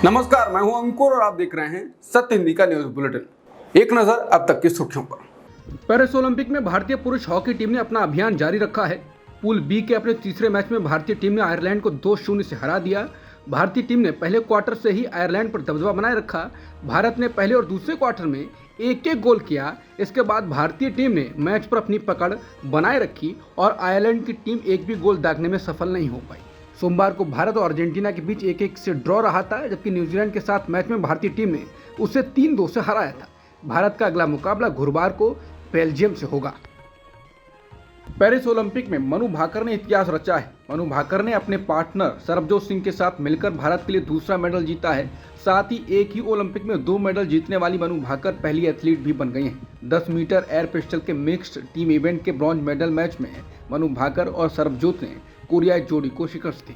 नमस्कार, मैं हूं अंकुर और आप देख रहे हैं सत्य हिंदी का न्यूज बुलेटिन। एक नजर अब तक की सुर्खियों पर। पेरिस ओलंपिक में भारतीय पुरुष हॉकी टीम ने अपना अभियान जारी रखा है। पूल बी के अपने तीसरे मैच में भारतीय टीम ने आयरलैंड को 2-0 से हरा दिया। भारतीय टीम ने पहले क्वार्टर से ही आयरलैंड पर दबदबा बनाए रखा। भारत ने पहले और दूसरे क्वार्टर में एक एक गोल किया। इसके बाद भारतीय टीम ने मैच पर अपनी पकड़ बनाए रखी और आयरलैंड की टीम एक भी गोल दागने में सफल नहीं हो पाई। सोमवार को भारत और अर्जेंटीना के बीच 1-1 से ड्रॉ रहा था, जबकि न्यूजीलैंड के साथ मैच में भारतीय टीम ने उसे 3-2 से हराया था। भारत का अगला मुकाबला गुरुवार को बेल्जियम से होगा। पेरिस ओलंपिक में मनु भाकर ने इतिहास रचा है। मनु भाकर ने अपने पार्टनर सरबजोत सिंह के साथ मिलकर भारत के लिए दूसरा मेडल जीता है। साथ ही एक ही ओलंपिक में 2 मेडल जीतने वाली मनु भाकर पहली एथलीट भी बन गई हैं। 10 मीटर एयर पिस्टल के मिक्स्ड टीम इवेंट के ब्रॉन्ज मेडल मैच में मनु भाकर और सरबजोत ने कोरियाई जोड़ी को शिकस्त दी।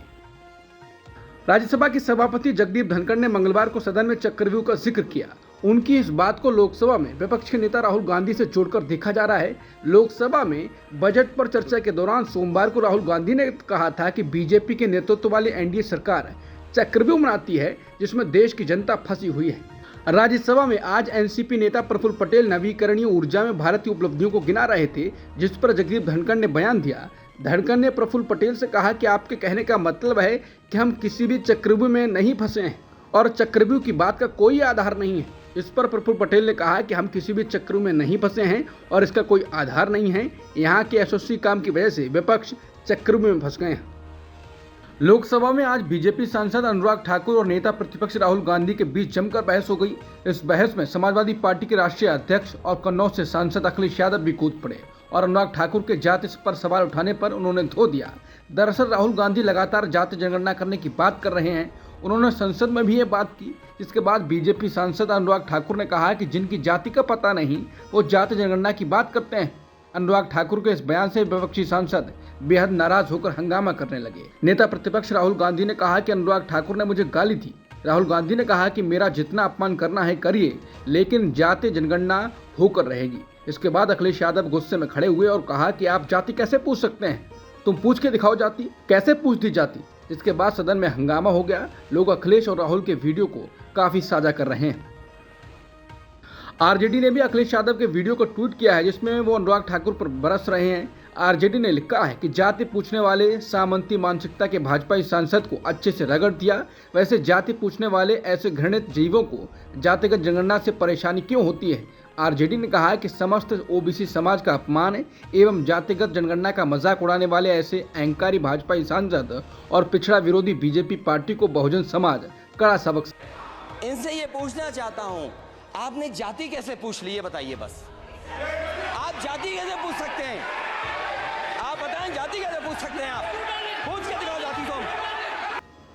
राज्यसभा के सभापति जगदीप धनखड़ ने मंगलवार को सदन में चक्रव्यूह का जिक्र किया। उनकी इस बात को लोकसभा में विपक्ष के नेता राहुल गांधी से जोड़कर देखा जा रहा है। लोकसभा में बजट पर चर्चा के दौरान सोमवार को राहुल गांधी ने कहा था कि बीजेपी के नेतृत्व वाली एनडीए सरकार चक्रव्यूह बनाती है जिसमें देश की जनता फंसी हुई है। राज्यसभा में आज एनसीपी नेता प्रफुल्ल पटेल नवीकरणीय ऊर्जा में भारत की उपलब्धियों को गिना रहे थे, जिस पर जगदीप धनखड़ ने बयान दिया। धनखड़ ने प्रफुल्ल पटेल से कहा कि आपके कहने का मतलब है कि हम किसी भी चक्रव्यूह में नहीं फंसे हैं और चक्रव्यूह की बात का कोई आधार नहीं है। इस पर प्रफुल्ल पटेल ने कहा कि हम किसी भी चक्रव्यूह में नहीं फंसे हैं और इसका कोई आधार नहीं है। यहाँ के एसओसी काम की वजह से विपक्ष चक्रव्यूह में फंस गए हैं। लोकसभा में आज बीजेपी सांसद अनुराग ठाकुर और नेता प्रतिपक्ष राहुल गांधी के बीच जमकर बहस हो गई। इस बहस में समाजवादी पार्टी के राष्ट्रीय अध्यक्ष और कन्नौज से सांसद अखिलेश यादव भी कूद पड़े और अनुराग ठाकुर के जाति पर सवाल उठाने पर उन्होंने धो दिया। दरअसल राहुल गांधी लगातार जाति जनगणना करने की बात कर रहे हैं। उन्होंने संसद में भी ये बात की, जिसके बाद बीजेपी सांसद अनुराग ठाकुर ने कहा कि जिनकी जाति का पता नहीं वो जाति जनगणना की बात करते हैं। अनुराग ठाकुर के इस बयान से विपक्षी सांसद बेहद नाराज होकर हंगामा करने लगे। नेता प्रतिपक्ष राहुल गांधी ने कहा कि अनुराग ठाकुर ने मुझे गाली दी। राहुल गांधी ने कहा कि मेरा जितना अपमान करना है करिए, लेकिन जाति जनगणना होकर रहेगी। इसके बाद अखिलेश यादव गुस्से में खड़े हुए और कहा कि आप जाति कैसे पूछ सकते हैं, तुम पूछ के दिखाओ जाति, कैसे पूछ दी जाति। इसके बाद सदन में हंगामा हो गया। लोग अखिलेश और राहुल के वीडियो को काफी साझा कर रहे हैं। आरजेडी ने भी अखिलेश यादव के वीडियो को ट्वीट किया है, जिसमें वो अनुराग ठाकुर पर बरस रहे हैं। आरजेडी ने लिखा है कि जाति पूछने वाले सामंती मानसिकता के भाजपाई सांसद को अच्छे से रगड़ दिया। वैसे जाति पूछने वाले ऐसे घृणित जीवों को जातिगत जनगणना से परेशानी क्यों होती है। आरजेडी ने कहा है कि समस्त ओबीसी समाज का अपमान है एवं जातिगत जनगणना का मजाक उड़ाने वाले ऐसे अहंकारी भाजपाई सांसद और पिछड़ा विरोधी बीजेपी पार्टी को बहुजन समाज कड़ा सबक। इनसे ये पूछना चाहता हूं, आपने जाति कैसे पूछ ली है बताइए। बस आप जाति कैसे पूछ सकते हैं? आप बताएं, जाति कैसे पूछ सकते हैं? आप पूछ के दिखाओ जाति को।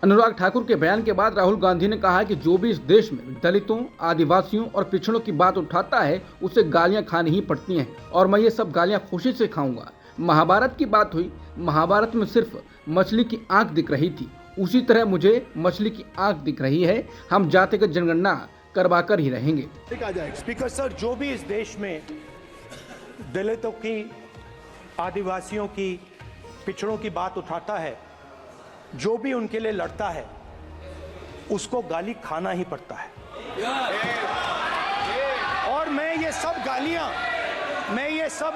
अनुराग ठाकुर के बयान के बाद राहुल गांधी ने कहा कि जो भी इस देश में दलितों, आदिवासियों और पिछड़ों की बात उठाता है उसे गालियां खानी ही पड़ती हैं और मैं ये सब गालियां खुशी से खाऊंगा। महाभारत की बात हुई, महाभारत में सिर्फ मछली की आंख दिख रही थी, उसी तरह मुझे मछली की आंख दिख रही है। हम जातिगत जनगणना करवा कर ही रहेंगे। स्पीकर सर, जो भी इस देश में दलितों की, आदिवासियों की, पिछड़ों की बात उठाता है, जो भी उनके लिए लड़ता है, उसको गाली खाना ही पड़ता है। और मैं ये सब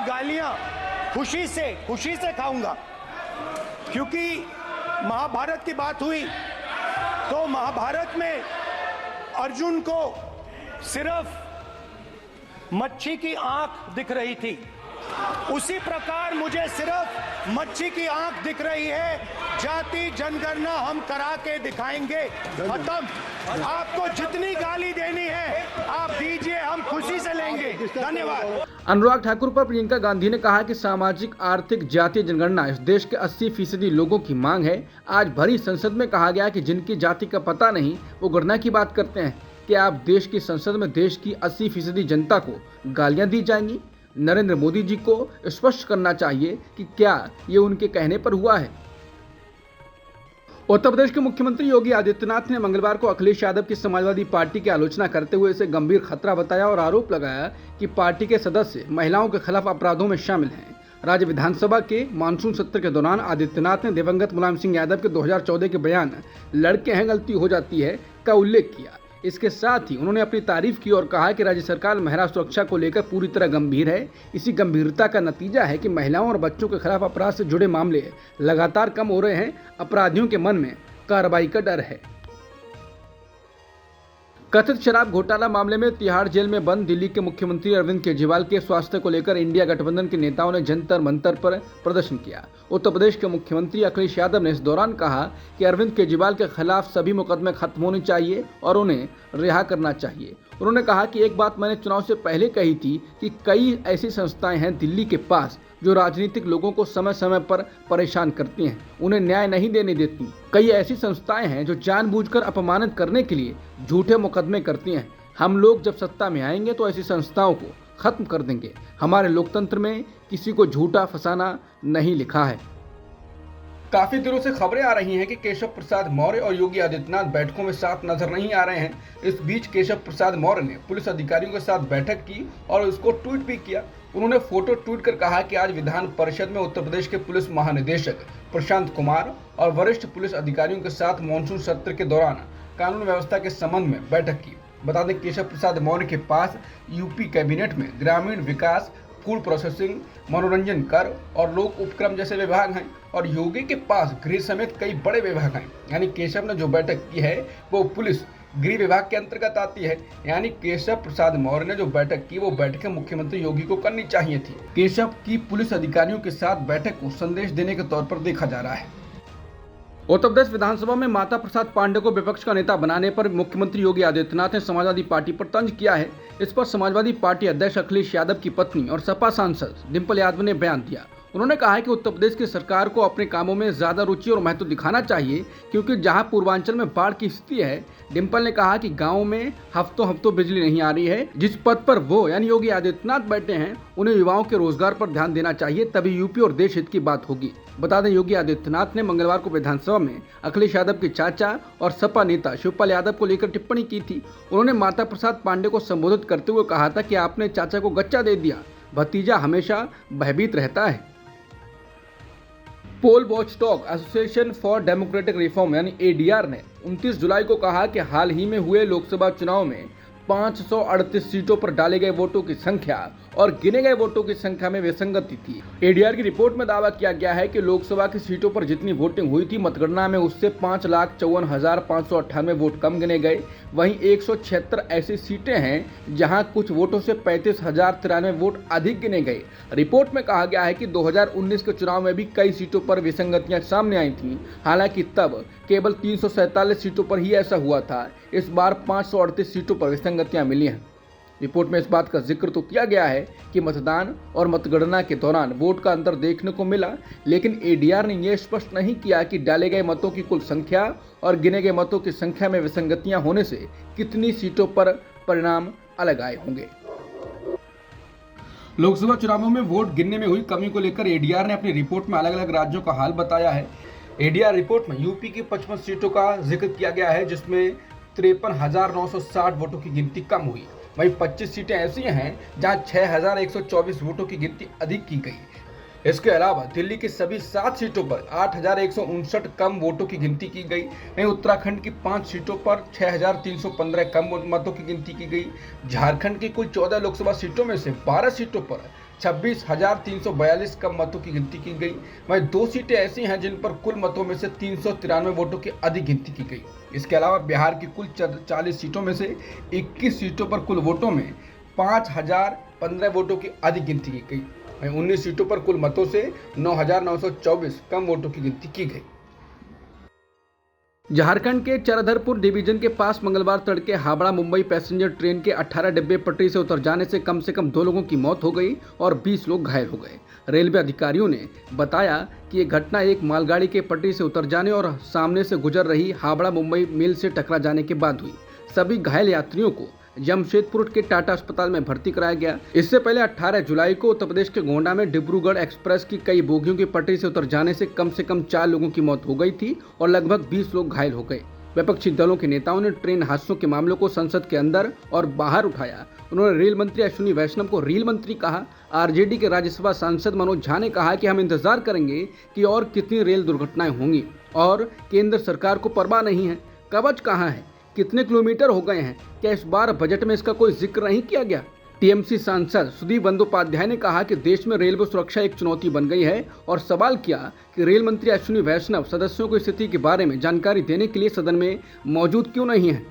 गालियां खुशी से खाऊंगा, क्योंकि महाभारत की बात हुई तो महाभारत में अर्जुन को सिर्फ मच्छी की आंख दिख रही थी, उसी प्रकार मुझे सिर्फ मच्छी की आंख दिख रही है। जाति जनगणना हम करा के दिखाएंगे। खत्म। आपको जितनी गाली देनी है आप दीजिए, हम खुशी से लेंगे। धन्यवाद। अनुराग ठाकुर पर प्रियंका गांधी ने कहा कि सामाजिक आर्थिक जातीय जनगणना इस देश के 80% लोगों की मांग है। आज भरी संसद में कहा गया कि जिनकी जाति का पता नहीं वो गणना की बात करते हैं। क्या आप देश की संसद में देश की 80% जनता को गालियां दी जाएंगी? नरेंद्र मोदी जी को स्पष्ट करना चाहिए कि क्या ये उनके कहने पर हुआ है। उत्तर प्रदेश के मुख्यमंत्री योगी आदित्यनाथ ने मंगलवार को अखिलेश यादव की समाजवादी पार्टी की आलोचना करते हुए इसे गंभीर खतरा बताया और आरोप लगाया कि पार्टी के सदस्य महिलाओं के खिलाफ अपराधों में शामिल हैं। राज्य विधानसभा के मानसून सत्र के दौरान आदित्यनाथ ने दिवंगत मुलायम सिंह यादव के 2014 के बयान लड़के हैं गलती हो जाती है का उल्लेख किया। इसके साथ ही उन्होंने अपनी तारीफ की और कहा कि राज्य सरकार महिला सुरक्षा को लेकर पूरी तरह गंभीर है। इसी गंभीरता का नतीजा है कि महिलाओं और बच्चों के खिलाफ अपराध से जुड़े मामले लगातार कम हो रहे हैं। अपराधियों के मन में कार्रवाई का डर है। कथित शराब घोटाला मामले में तिहाड़ जेल में बंद दिल्ली के मुख्यमंत्री अरविंद केजरीवाल के स्वास्थ्य को लेकर इंडिया गठबंधन के नेताओं ने जंतर मंतर पर प्रदर्शन किया। उत्तर प्रदेश के मुख्यमंत्री अखिलेश यादव ने इस दौरान कहा कि अरविंद केजरीवाल के खिलाफ सभी मुकदमे खत्म होने चाहिए और उन्हें रिहा करना चाहिए। उन्होंने कहा कि एक बात मैंने चुनाव से पहले कही थी कि कई ऐसी संस्थाएं हैं दिल्ली के पास जो राजनीतिक लोगों को समय समय पर परेशान करती हैं, उन्हें न्याय नहीं देने देती। कई ऐसी संस्थाएं हैं जो जानबूझकर अपमानित करने के लिए झूठे मुकदमे करती हैं। हम लोग जब सत्ता में आएंगे तो ऐसी संस्थाओं को खत्म कर देंगे। हमारे लोकतंत्र में किसी को झूठा फंसाना नहीं लिखा है। काफी दिनों से खबरें आ रही हैं कि केशव प्रसाद मौर्य और योगी आदित्यनाथ बैठकों में साथ नजर नहीं आ रहे हैं। इस बीच केशव प्रसाद मौर्य ने पुलिस अधिकारियों के साथ बैठक की और उसको ट्वीट भी किया। उन्होंने फोटो ट्वीट कर कहा कि आज विधान परिषद में उत्तर प्रदेश के पुलिस महानिदेशक प्रशांत कुमार और वरिष्ठ पुलिस अधिकारियों के साथ मानसून सत्र के दौरान कानून व्यवस्था के संबंध में बैठक की। बता दें केशव प्रसाद मौर्य के पास यूपी कैबिनेट में ग्रामीण विकास, फूड प्रोसेसिंग, मनोरंजन कर और लोक उपक्रम जैसे विभाग हैं और योगी के पास गृह समेत कई बड़े विभाग हैं। यानी केशव ने जो बैठक की है वो पुलिस गृह विभाग के अंतर्गत आती है। यानी केशव प्रसाद मौर्य ने जो बैठक की वो बैठक मुख्यमंत्री योगी को करनी चाहिए थी। केशव की पुलिस अधिकारियों के साथ बैठक को संदेश देने के तौर पर देखा जा रहा है। उत्तर प्रदेश विधानसभा में माता प्रसाद पांडे को विपक्ष का नेता बनाने पर मुख्यमंत्री योगी आदित्यनाथ ने समाजवादी पार्टी पर तंज किया है। इस पर समाजवादी पार्टी अध्यक्ष अखिलेश यादव की पत्नी और सपा सांसद डिंपल यादव ने बयान दिया। उन्होंने कहा है कि उत्तर प्रदेश की सरकार को अपने कामों में ज्यादा रुचि और महत्व दिखाना चाहिए क्योंकि जहां पूर्वांचल में बाढ़ की स्थिति है। डिंपल ने कहा कि गाँव में हफ्तों बिजली नहीं आ रही है। जिस पद पर वो यानी योगी आदित्यनाथ बैठे हैं उन्हें युवाओं के रोजगार पर ध्यान देना चाहिए, तभी यूपी और देश हित की बात होगी। बता दें योगी आदित्यनाथ ने मंगलवार को विधानसभा में अखिलेश यादव के चाचा और सपा नेता शिवपाल यादव को लेकर टिप्पणी की थी। उन्होंने माता प्रसाद पांडे को संबोधित करते हुए कहा था कि आपने चाचा को गच्चा दे दिया, भतीजा हमेशा भयभीत रहता है। Poll watchdog association for democratic reform यानी एडीआर ने 29 जुलाई को कहा कि हाल ही में हुए लोकसभा चुनाव में 538 सीटों पर डाले गए वोटों की संख्या और गिने गए वोटों की संख्या में विसंगति थी। एडीआर की रिपोर्ट में दावा किया गया है कि लोकसभा की सीटों पर जितनी वोटिंग हुई थी मतगणना में उससे 5,54,598 वोट कम गिने गए। वहीं 176 ऐसी सीटें हैं जहां कुछ वोटों से 35,093 वोट अधिक गिने गए। रिपोर्ट में कहा गया है कि 2019 के चुनाव में भी कई सीटों पर विसंगतियां सामने आई थीं। हालांकि तब केवल 347 सीटों पर ही ऐसा हुआ था। इस बार 538 सीटों पर विसंगतियां मिली हैं। रिपोर्ट में इस बात का जिक्र तो किया गया है कि मतदान और मतगणना के दौरान वोट का अंतर देखने को मिला, लेकिन एडीआर ने यह स्पष्ट नहीं किया कि डाले गए मतों की कुल संख्या और गिने गए मतों की संख्या में विसंगतियां होने से कितनी सीटों पर परिणाम अलग आए होंगे। लोकसभा चुनावों में वोट गिनने में हुई कमी को लेकर एडीआर ने अपनी रिपोर्ट में अलग अलग राज्यों का हाल बताया है। एडीआर रिपोर्ट में यूपी की 55 सीटों का जिक्र किया गया है जिसमें 53,960 वोटों की गिनती कम हुई। वहीं 25 सीटें ऐसी हैं जहां 6,124 वोटों की गिनती अधिक की गई। इसके अलावा दिल्ली की सभी 7 सीटों पर 8,159 कम वोटों की गिनती की गई। वहीं उत्तराखंड की 5 सीटों पर 6,315 कम मतों की गिनती की गई। झारखंड की कुल 14 लोकसभा सीटों में से 12 सीटों पर 26,342 कम मतों की गिनती की गई। वहीं 2 सीटें ऐसी हैं जिन पर कुल मतों में से 393 वोटों की अधिक गिनती की गई। इसके अलावा बिहार की कुल 40 सीटों में से 21 सीटों पर कुल वोटों में 5,015 वोटों की अधिक गिनती की गई। वहीं 19 सीटों पर कुल मतों से 9,924 कम वोटों की गिनती की गई। झारखंड के चरधरपुर डिवीजन के पास मंगलवार तड़के हावड़ा मुंबई पैसेंजर ट्रेन के 18 डिब्बे पटरी से उतर जाने से कम 2 लोगों की मौत हो गई और 20 लोग घायल हो गए। रेलवे अधिकारियों ने बताया कि ये घटना एक मालगाड़ी के पटरी से उतर जाने और सामने से गुजर रही हावड़ा मुंबई मेल से टकरा जाने के बाद हुई। सभी घायल यात्रियों को जमशेदपुर के टाटा अस्पताल में भर्ती कराया गया। इससे पहले 18 जुलाई को उत्तर प्रदेश के गोंडा में डिब्रूगढ़ एक्सप्रेस की कई बोगियों की पटरी से उतर जाने से कम 4 लोगों की मौत हो गई थी और लगभग 20 लोग घायल हो गए। विपक्षी दलों के नेताओं ने ट्रेन हादसों के मामलों को संसद के अंदर और बाहर उठाया। उन्होंने रेल मंत्री अश्विनी वैष्णव को रेल मंत्री कहा। आरजेडी के राज्यसभा सांसद मनोज झा ने कहा कि हम इंतजार करेंगे कि और कितनी रेल दुर्घटनाएं होंगी और केंद्र सरकार को परवाह नहीं है। कवच कहाँ है? कितने किलोमीटर हो गए हैं? क्या इस बार बजट में इसका कोई जिक्र नहीं किया गया? टीएमसी सांसद सुदीप बंदोपाध्याय ने कहा कि देश में रेलवे सुरक्षा एक चुनौती बन गई है और सवाल किया कि रेल मंत्री अश्विनी वैष्णव सदस्यों को स्थिति के बारे में जानकारी देने के लिए सदन में मौजूद क्यों नहीं है।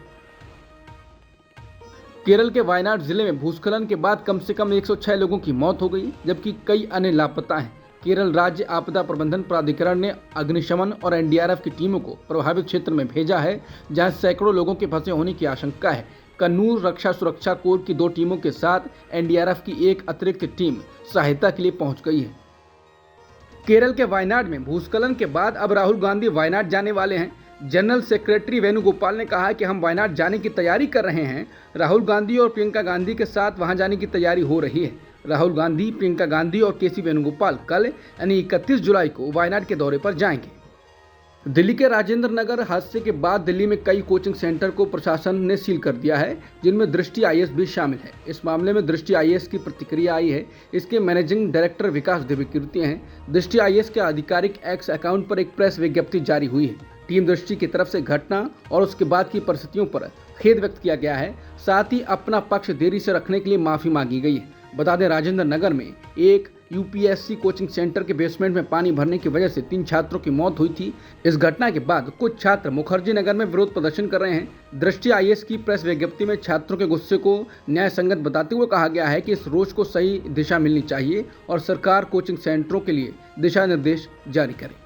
केरल के वायनाड जिले में भूस्खलन के बाद कम से कम 106 लोगों की मौत हो गई, जबकि कई अन्य लापता हैं। केरल राज्य आपदा प्रबंधन प्राधिकरण ने अग्निशमन और एनडीआरएफ की टीमों को प्रभावित क्षेत्र में भेजा है, जहां सैकड़ों लोगों के फंसे होने की आशंका है। कन्नूर रक्षा सुरक्षा कोर की 2 टीमों के साथ एनडीआरएफ की एक अतिरिक्त टीम सहायता के लिए पहुंच गई है। केरल के वायनाड में भूस्खलन के बाद अब राहुल गांधी वायनाड जाने वाले हैं। जनरल सेक्रेटरी वेणुगोपाल ने कहा कि हम वायनाड जाने की तैयारी कर रहे हैं। राहुल गांधी और प्रियंका गांधी के साथ वहां जाने की तैयारी हो रही है। राहुल गांधी, प्रियंका गांधी और केसी वेणुगोपाल कल यानी 31 जुलाई को वायनाड के दौरे पर जाएंगे। दिल्ली के राजेंद्र नगर हादसे के बाद दिल्ली में कई कोचिंग सेंटर को प्रशासन ने सील कर दिया है, जिनमें दृष्टि आईएएस भी शामिल है। इस मामले में दृष्टि आईएएस की प्रतिक्रिया आई है। इसके मैनेजिंग डायरेक्टर विकास देवकीर्ति हैं। दृष्टि आईएएस के आधिकारिक एक्स अकाउंट पर एक प्रेस विज्ञप्ति जारी हुई है। टीम दृष्टि की तरफ से घटना और उसके बाद की परिस्थितियों पर खेद व्यक्त किया गया है। साथ ही अपना पक्ष देरी से रखने के लिए माफी मांगी गई है। बता दें, राजेंद्र नगर में एक यूपीएससी कोचिंग सेंटर के बेसमेंट में पानी भरने की वजह से 3 छात्रों की मौत हुई थी। इस घटना के बाद कुछ छात्र मुखर्जी नगर में विरोध प्रदर्शन कर रहे हैं। दृष्टि आईएएस की प्रेस विज्ञप्ति में छात्रों के गुस्से को न्याय संगत बताते हुए कहा गया है कि इस रोष को सही दिशा मिलनी चाहिए और सरकार कोचिंग सेंटरों के लिए दिशा निर्देश जारी करे।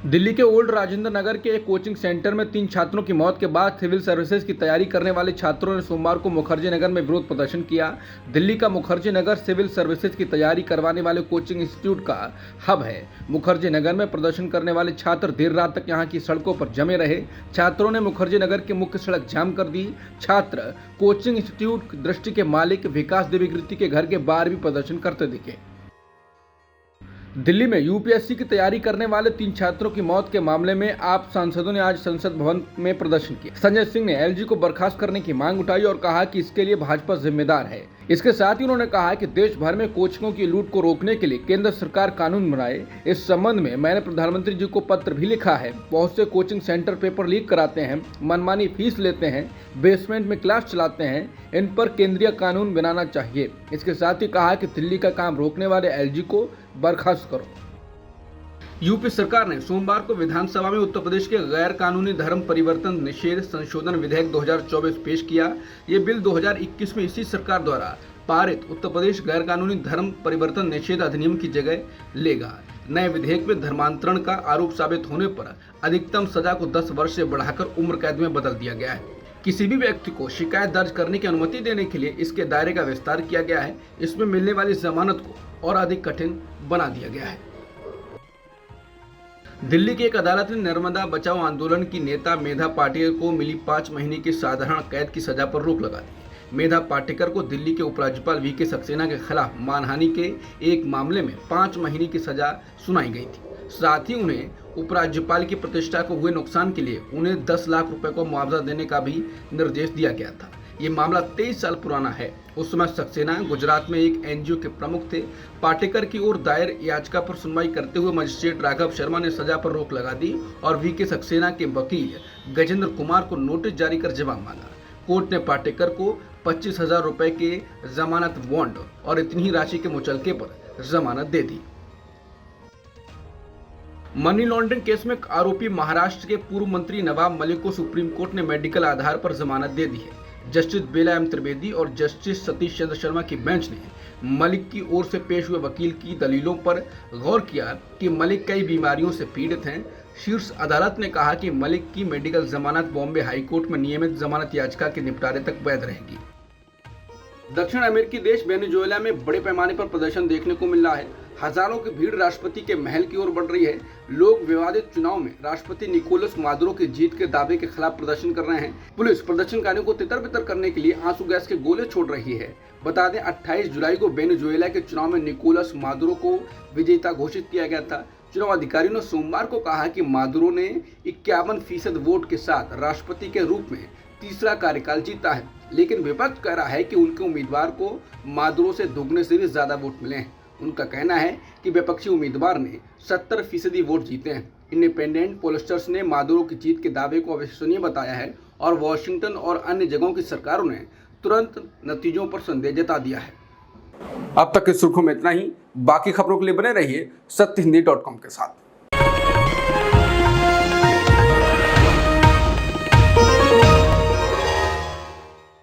दिल्ली के ओल्ड राजेंद्र नगर के एक कोचिंग सेंटर में 3 छात्रों की मौत के बाद सिविल सर्विसेज की तैयारी करने वाले छात्रों ने सोमवार को मुखर्जी नगर में विरोध प्रदर्शन किया। दिल्ली का मुखर्जी नगर सिविल सर्विसेज की तैयारी करवाने वाले कोचिंग इंस्टीट्यूट का हब है। मुखर्जी नगर में प्रदर्शन करने वाले छात्र देर रात तक यहां की सड़कों पर जमे रहे। छात्रों ने मुखर्जी नगर की मुख्य सड़क जाम कर दी। छात्र कोचिंग इंस्टीट्यूट दृष्टि के मालिक विकास देवकीर्ति के घर के बाहर भी प्रदर्शन करते दिखे। दिल्ली में यूपीएससी की तैयारी करने वाले 3 छात्रों की मौत के मामले में आप सांसदों ने आज संसद भवन में प्रदर्शन किया। संजय सिंह ने एलजी को बर्खास्त करने की मांग उठाई और कहा कि इसके लिए भाजपा जिम्मेदार है। इसके साथ ही उन्होंने कहा कि देश भर में कोचिंगों की लूट को रोकने के लिए केंद्र सरकार कानून बनाए। इस संबंध में मैंने प्रधानमंत्री जी को पत्र भी लिखा है। बहुत से कोचिंग सेंटर पेपर लीक कराते हैं, मनमानी फीस लेते हैं, बेसमेंट में क्लास चलाते हैं। इन पर केंद्रीय कानून बनाना चाहिए। इसके साथ ही कहा कि दिल्ली का काम रोकने वाले एलजी को बर्खास्त करो। यूपी सरकार ने सोमवार को विधानसभा में उत्तर प्रदेश के गैर कानूनी धर्म परिवर्तन निषेध संशोधन विधेयक 2024 पेश किया। ये बिल 2021 में इसी सरकार द्वारा पारित उत्तर प्रदेश गैर कानूनी धर्म परिवर्तन निषेध अधिनियम की जगह लेगा। नए विधेयक में धर्मांतरण का आरोप साबित होने पर अधिकतम सजा को 10 वर्ष से बढ़ाकर उम्र कैद में बदल दिया गया है। किसी भी व्यक्ति को शिकायत दर्ज करने की अनुमति देने के लिए इसके दायरे का विस्तार किया गया है। इसमें मिलने वाली जमानत को और अधिक कठिन बना दिया गया है। दिल्ली की एक अदालत ने नर्मदा बचाओ आंदोलन की नेता मेधा पाटेकर को मिली 5 महीने की साधारण कैद की सजा पर रोक लगा दी। मेधा पाटेकर को दिल्ली के उपराज्यपाल वीके सक्सेना के खिलाफ मानहानि के एक मामले में 5 महीने की सजा सुनाई गई थी। साथ ही उन्हें उपराज्यपाल की प्रतिष्ठा को हुए नुकसान के लिए उन्हें 10 लाख रुपए को मुआवजा देने का भी निर्देश दिया गया था। ये मामला 23 साल पुराना है। उस समय सक्सेना गुजरात में एक एनजीओ के प्रमुख थे। पाटेकर की ओर दायर याचिका पर सुनवाई करते हुए मजिस्ट्रेट राघव शर्मा ने सजा पर रोक लगा दी और वीके सक्सेना के वकील गजेंद्र कुमार को नोटिस जारी कर जवाब मांगा। कोर्ट ने पाटेकर को 25,000 रुपए के जमानत बॉन्ड और इतनी ही राशि के मुचलके पर जमानत दे दी। मनी लॉन्ड्रिंग केस में आरोपी महाराष्ट्र के पूर्व मंत्री नवाब मलिक को सुप्रीम कोर्ट ने मेडिकल आधार पर जमानत दे दी है। जस्टिस बेला एम त्रिवेदी और जस्टिस सतीश चंद्र शर्मा की बेंच ने मलिक की ओर से पेश हुए वकील की दलीलों पर गौर किया कि मलिक कई बीमारियों से पीड़ित हैं। शीर्ष अदालत ने कहा कि मलिक की मेडिकल जमानत बॉम्बे हाईकोर्ट में नियमित जमानत याचिका के निपटारे तक वैध रहेगी। दक्षिण अमेरिकी देश वेनेजुएला में बड़े पैमाने पर प्रदर्शन देखने को मिल रहा है। हजारों की भीड़ राष्ट्रपति के महल की ओर बढ़ रही है। लोग विवादित चुनाव में राष्ट्रपति निकोलस मादुरो की जीत के दावे के खिलाफ प्रदर्शन कर रहे हैं। पुलिस प्रदर्शनकारियों को तितर-बितर करने के लिए आंसू गैस के गोले छोड़ रही है। बता दें, 28 जुलाई को वेनेजुएला के चुनाव में निकोलस मादुरो को विजेता घोषित किया गया था। चुनाव अधिकारियों ने सोमवार को कहा कि मादुरो ने 51% वोट के साथ राष्ट्रपति के रूप में तीसरा कार्यकाल जीता है, लेकिन विपक्ष कह रहा है कि उनके उम्मीदवार को मादुरो से दोगुने से भी ज्यादा वोट मिले हैं। उनका कहना है कि विपक्षी उम्मीदवार ने 70% वोट जीते हैं। इंडिपेंडेंट पोलस्टर्स ने मादुरो की जीत के दावे को अविश्वसनीय बताया है और वॉशिंगटन और अन्य जगहों की सरकारों ने तुरंत नतीजों पर संदेह जता दिया है। अब तक की सुर्खियों में इतना ही। बाकी खबरों के लिए बने रहिए सत्यहिंदी.com के साथ।